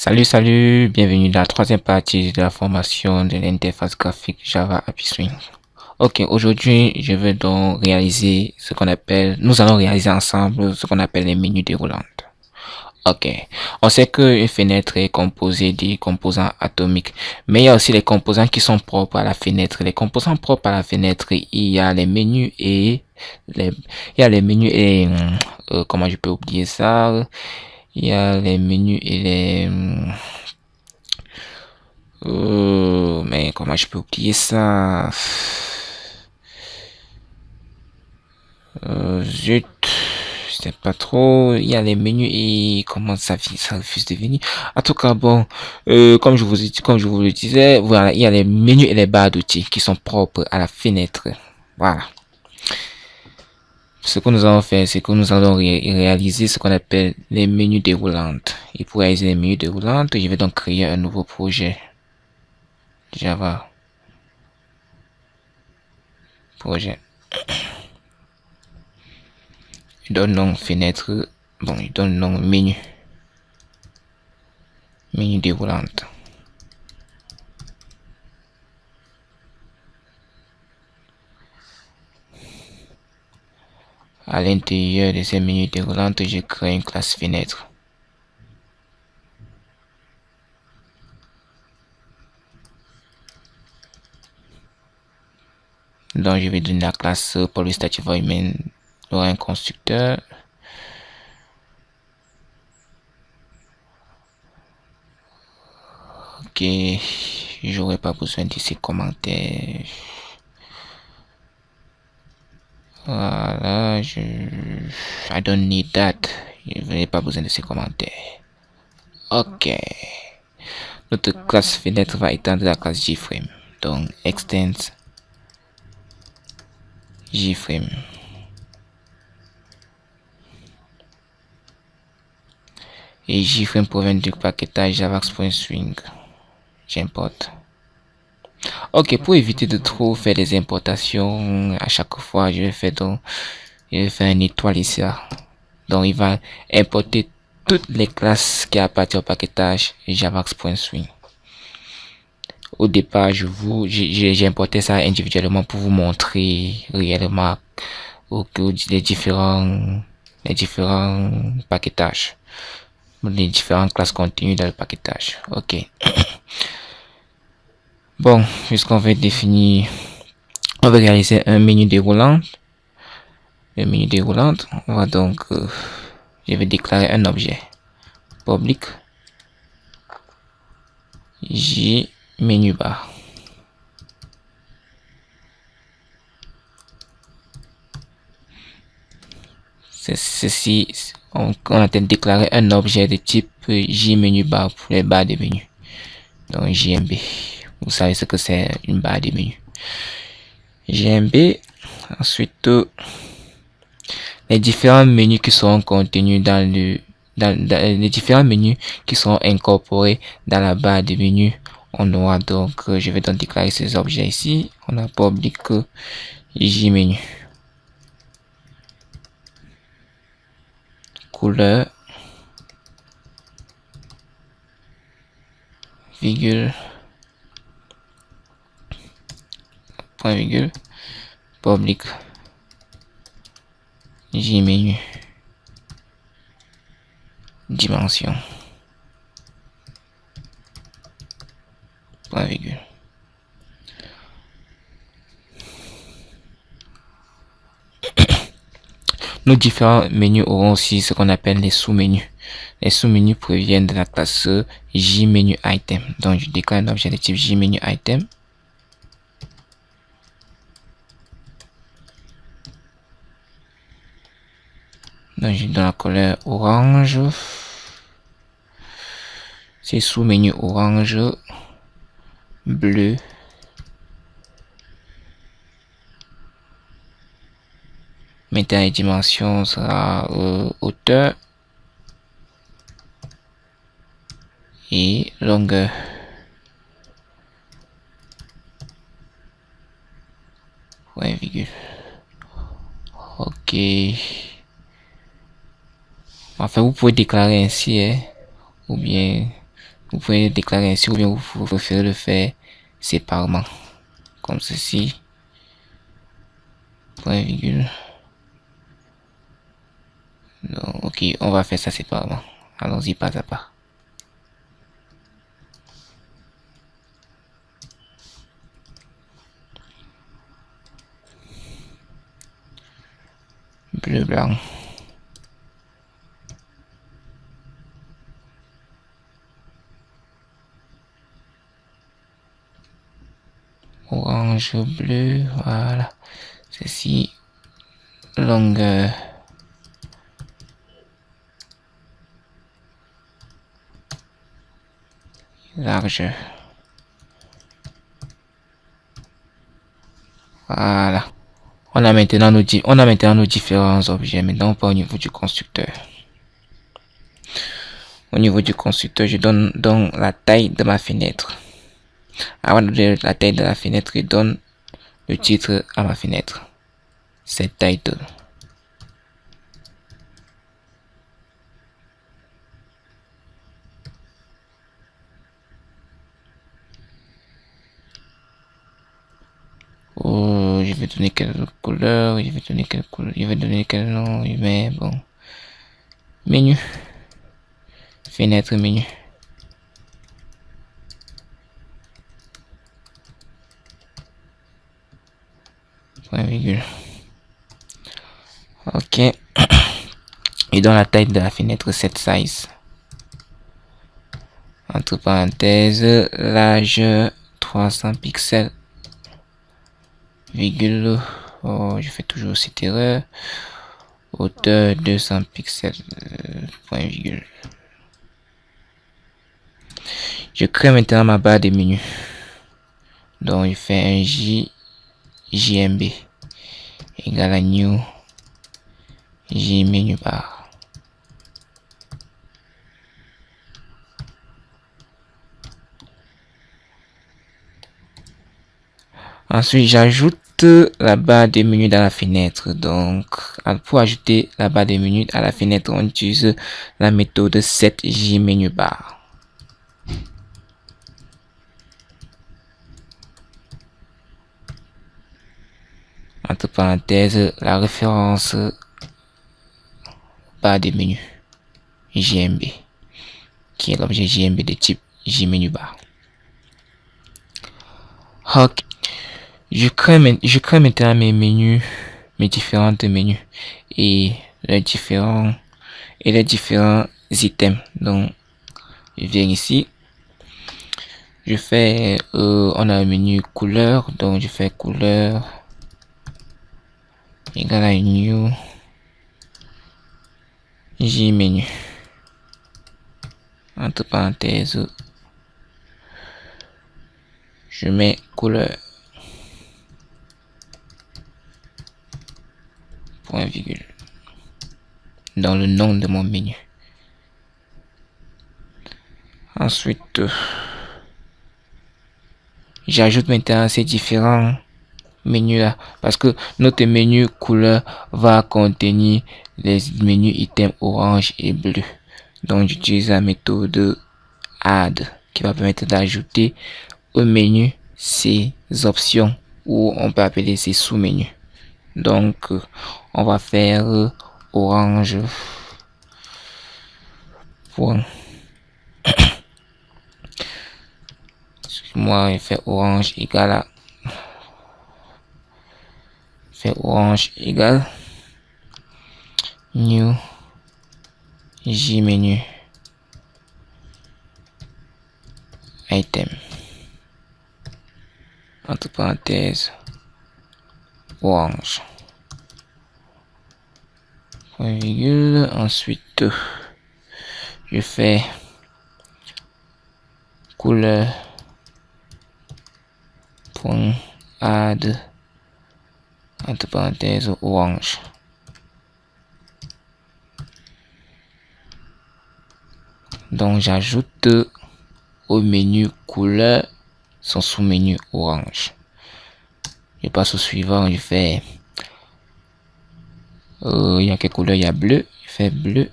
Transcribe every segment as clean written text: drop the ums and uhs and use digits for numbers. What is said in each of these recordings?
Salut, bienvenue dans la troisième partie de la formation de l'interface graphique Java API Swing. Ok, aujourd'hui, je vais donc réaliser nous allons réaliser ensemble ce qu'on appelle les menus déroulantes. Ok, on sait qu'une fenêtre est composée des composants atomiques, mais il y a aussi les composants qui sont propres à la fenêtre. Les composants propres à la fenêtre, il y a les menus et comment je peux oublier ça? Il y a les menus et mais comment je peux oublier ça? Zut, je sais pas trop. Il y a les menus et comment ça refuse de venir. En tout cas, bon, comme je vous le disais, voilà, il y a les menus et les barres d'outils qui sont propres à la fenêtre. Voilà. Ce que nous allons faire, c'est que nous allons réaliser ce qu'on appelle les menus déroulantes. Et pour réaliser les menus déroulantes, je vais donc créer un nouveau projet Java. Projet. Je donne nom fenêtre. Bon, je donne nom menu. Menu déroulante. À l'intérieur de ces menus déroulantes, je crée une classe fenêtre. Donc, je vais donner la classe pour le statut voidmain aura un constructeur. Ok, j'aurais pas besoin de ces commentaires. Voilà, I don't need that. Je n'ai pas besoin de ces commentaires. Ok. Notre classe fenêtre va étendre la classe JFrame. Donc, extends JFrame. Et JFrame provient du paquetage javax.swing. J'importe. Ok, pour éviter de trop faire des importations à chaque fois, je vais faire un étoile ici. Donc, il va importer toutes les classes qui appartiennent au paquetage javax.swing. Au départ, j'ai importé ça individuellement pour vous montrer réellement les différents paquetages, les différentes classes contenues dans le paquetage. Ok. Bon, puisqu'on va définir, on va réaliser un menu déroulant. Le menu déroulant, on va donc, je vais déclarer un objet public j menu bar. Ceci, on a déclaré un objet de type j menu bar pour les barres de menu. Donc JMB, vous savez ce que c'est une barre de menu. JMB, ensuite les différents menus qui seront contenus dans les différents menus qui seront incorporés dans la barre de menu. On aura donc, je vais donc déclarer ces objets ici. On a public jmenu, couleur, virgule, point virgule, public jmenu, dimension, point virgule. Nos différents menus auront aussi ce qu'on appelle les sous-menus. Les sous-menus proviennent de la classe jMenuItem. Donc, je déclare un objet de type jMenuItem. Donc, je donne la couleur orange. C'est sous-menu orange, bleu, maintenant les dimensions sera hauteur et longueur. Point virgule. Ok. Enfin, vous pouvez déclarer ainsi, hein, ou bien vous pouvez déclarer ainsi, ou bien vous préférez le faire séparément, comme ceci. Point virgule. Donc, ok, on va faire ça séparément. Allons-y pas à pas. Bleu, blanc. Orange, bleu, voilà. Ceci, longueur. Largeur. Voilà. On a maintenant nos différents objets. Maintenant, on part au niveau du constructeur. Au niveau du constructeur, je donne donc la taille de ma fenêtre. Avant de donner la taille de la fenêtre, je donne le titre à ma fenêtre. C'est title. Oh, je vais donner quelle couleur, je vais donner quelle couleur, je vais donner quel nom, mais bon. Menu. Fenêtre menu. Point virgule. Ok. Et dans la taille de la fenêtre, set size. Entre parenthèses, largeur 300 pixels. Virgule. Oh, je fais toujours cette erreur. Hauteur 200 pixels. Point virgule. Je crée maintenant ma barre de menu. Donc, je fais un JMB égale à new J menu bar. Ensuite, j'ajoute la barre de menu dans la fenêtre. Donc, pour ajouter la barre de menu à la fenêtre, on utilise la méthode setJMenuBar. Entre parenthèses, la référence barre de menu JMB, qui est l'objet JMB de type JMenuBar. Ok. Je crée maintenant mes menus, mes différentes menus et les différents items. Donc, je viens ici, je fais, on a un menu couleur, donc je fais couleur égale à new J menu entre parenthèses, je mets couleur point virgule dans le nom de mon menu. Ensuite, j'ajoute maintenant ces différents menus là parce que notre menu couleur va contenir les menus items orange et bleu. Donc j'utilise la méthode add qui va permettre d'ajouter au menu ces options ou on peut appeler ces sous-menus. Donc on va faire orange point. Moi je fais orange égale à orange égale new J menu item entre parenthèses orange point virgule. Ensuite je fais couleur point add entre parenthèses orange. Donc j'ajoute au menu couleur son sous-menu orange. Je passe au suivant, je fais il y a quelle couleur, il y a bleu, je fais bleu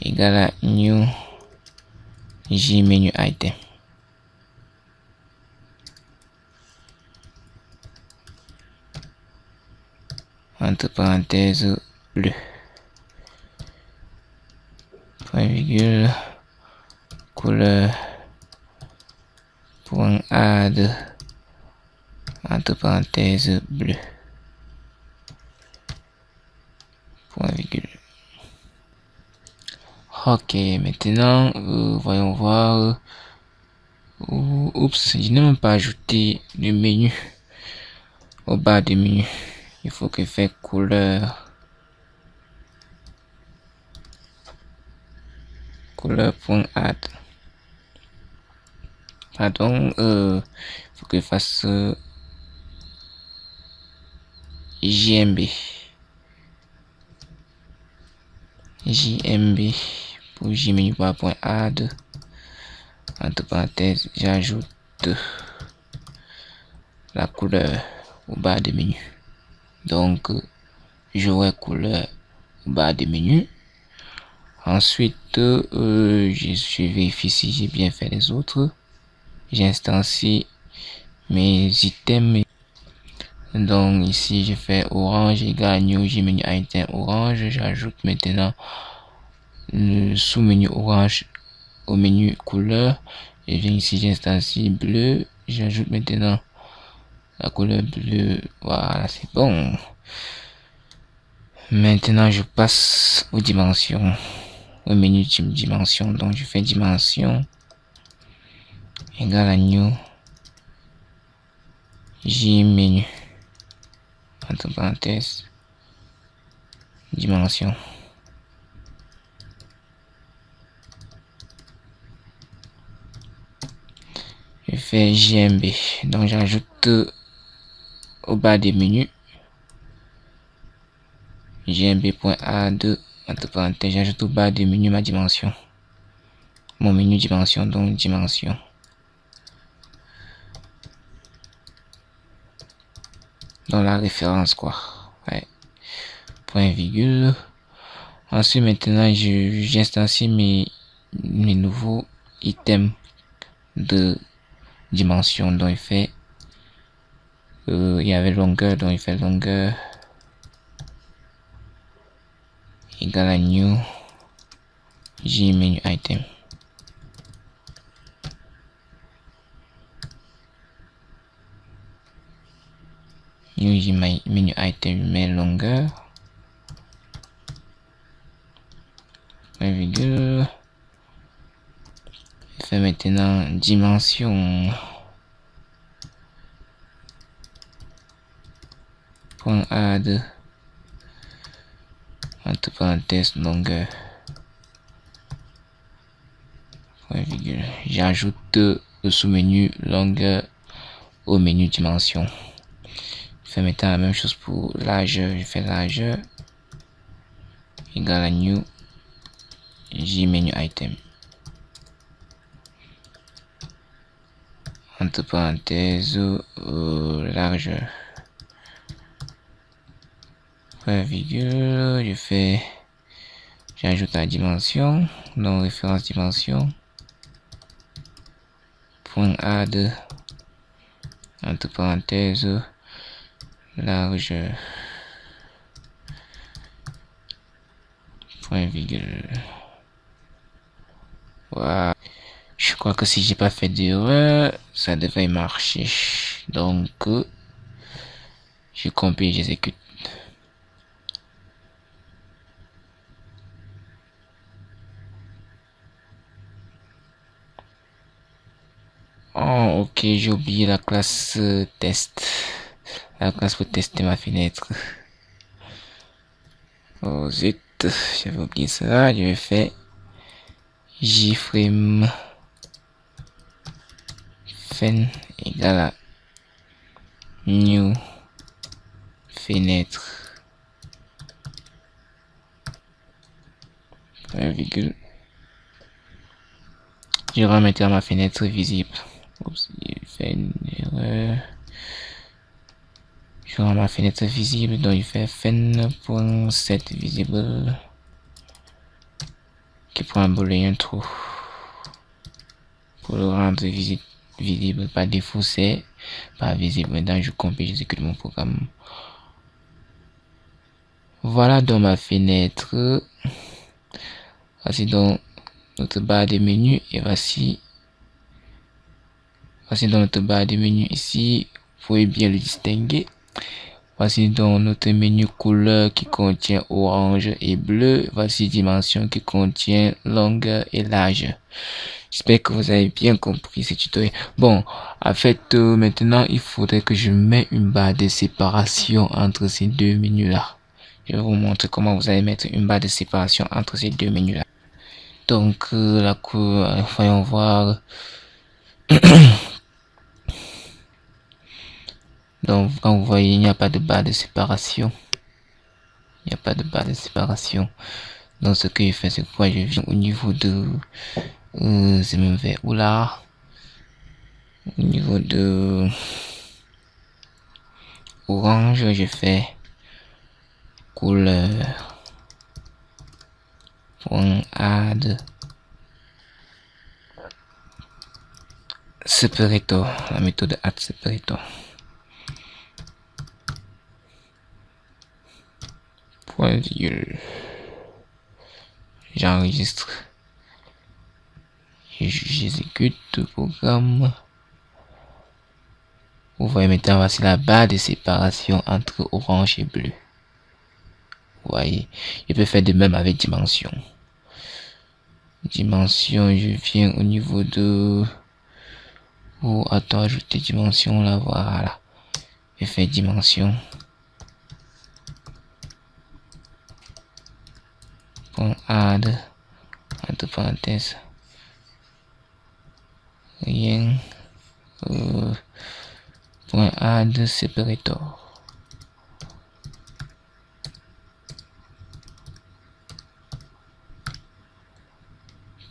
égale à new J menu item. Entre parenthèses bleu. Point virgule. Couleur. Point add. Entre parenthèses bleu. Point virgule. Ok, maintenant voyons voir. Oups, je n'ai même pas ajouté le menu au bas du menu. Il faut que je fasse couleur. Couleur.add. Pardon, il faut que je fasse JMB. JMB pour jmenu.add. Entre parenthèses, j'ajoute la couleur au bas du menu. Donc, j'aurai couleur au bas du menu. Ensuite, je vérifie si j'ai bien fait les autres. J'instancie mes items. Donc ici, je fais orange égale new jmenu item orange. J'ajoute maintenant le sous-menu orange au menu couleur. Je viens ici, j'instancie bleu. J'ajoute maintenant la couleur bleue. Voilà, c'est bon. Maintenant, je passe aux dimensions. Au menu dimension. Donc, je fais dimension égale à new jmenu. Entre parenthèses. Dimension. Je fais JMB. Donc, j'ajoute au bas des menus jmb.a2 entre parenthèses, j'ajoute au bas du menu ma dimension, mon menu dimension, donc dimension. Dans la référence quoi, ouais. Point virgule. Ensuite maintenant j'instancie mes nouveaux items de dimension. Donc il fait il y avait longueur, donc il fait longueur égale à new jmenu item. New jmenu item, je mets longueur, point virgule. Je fais maintenant dimension. Point add entre parenthèses longueur, point virgule. J'ajoute le sous-menu longueur au menu dimension. Je fais maintenant la même chose pour largeur. Je fais largeur égale à new jmenu item entre parenthèses largeur, point virgule. J'ajoute la dimension, donc référence dimension, point add entre parenthèses largeur, point virgule. Voilà. Je crois que si j'ai pas fait d'erreur, ça devrait marcher. Donc, je compile, j'exécute. Oh, ok, j'ai oublié la classe test. La classe pour tester ma fenêtre. Oh zut, j'avais oublié ça. Je vais faire jframe fen égale à new fenêtre, point virgule. Je vais remettre ma fenêtre visible. Oups, il fait une erreur. Je rends ma fenêtre visible, donc il fait fen.set visible qui prend un boolean true. Pour le rendre visible par défaut, c'est pas visible. Maintenant, je compte et j'exécute mon programme. Voilà dans ma fenêtre. Voici dans notre barre de menu et voici dans notre barre de menu ici. Vous pouvez bien le distinguer. Voici dans notre menu couleur qui contient orange et bleu. Voici dimension qui contient longueur et large. J'espère que vous avez bien compris ce tutoriel. Bon, en fait, maintenant, il faudrait que je mette une barre de séparation entre ces deux menus-là. Je vais vous montrer comment vous allez mettre une barre de séparation entre ces deux menus-là. Donc, la couleur, voyons voir. Donc, quand vous voyez, il n'y a pas de barre de séparation. Il n'y a pas de barre de séparation. Donc, ce que je fais, c'est quoi? Je viens au niveau de... c'est même vers où là? Au niveau de... orange, je fais... couleur. Point add. Separator. La méthode add separator. Point virgule. J'enregistre. Et j'exécute le programme. Vous voyez maintenant, voici la barre de séparation entre orange et bleu. Vous voyez, je peux faire de même avec dimension. Dimension, je viens au niveau de... oh, attends, ajouter dimension là, voilà. Je fais dimension. Point add, entre parenthèses. Rien. Point add separator.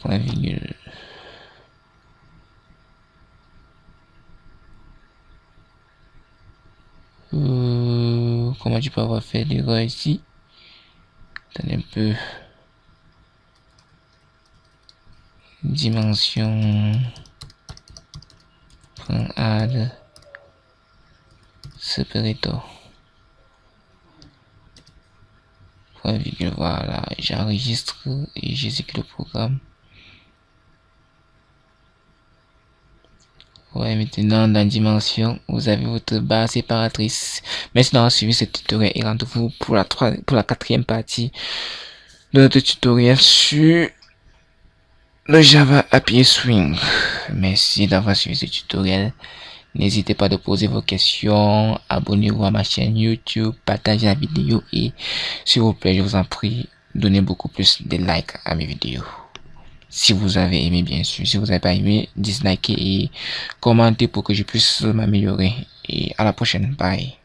Point virgule. Comment tu peux avoir fait l'erreur ici? Attendez un peu. Dimension. Point add separator. Point virgule, voilà. J'enregistre et j'exécute le programme. Ouais, maintenant dans dimension, vous avez votre barre séparatrice. Merci d'avoir suivi ce tutoriel et rendez-vous pour la quatrième partie de notre tutoriel sur le Java API Swing. Merci d'avoir suivi ce tutoriel. N'hésitez pas de poser vos questions, abonnez-vous à ma chaîne YouTube, partagez la vidéo et s'il vous plaît, je vous en prie, donnez beaucoup plus de likes à mes vidéos. Si vous avez aimé, bien sûr. Si vous n'avez pas aimé, dislikez et commentez pour que je puisse m'améliorer. Et à la prochaine. Bye.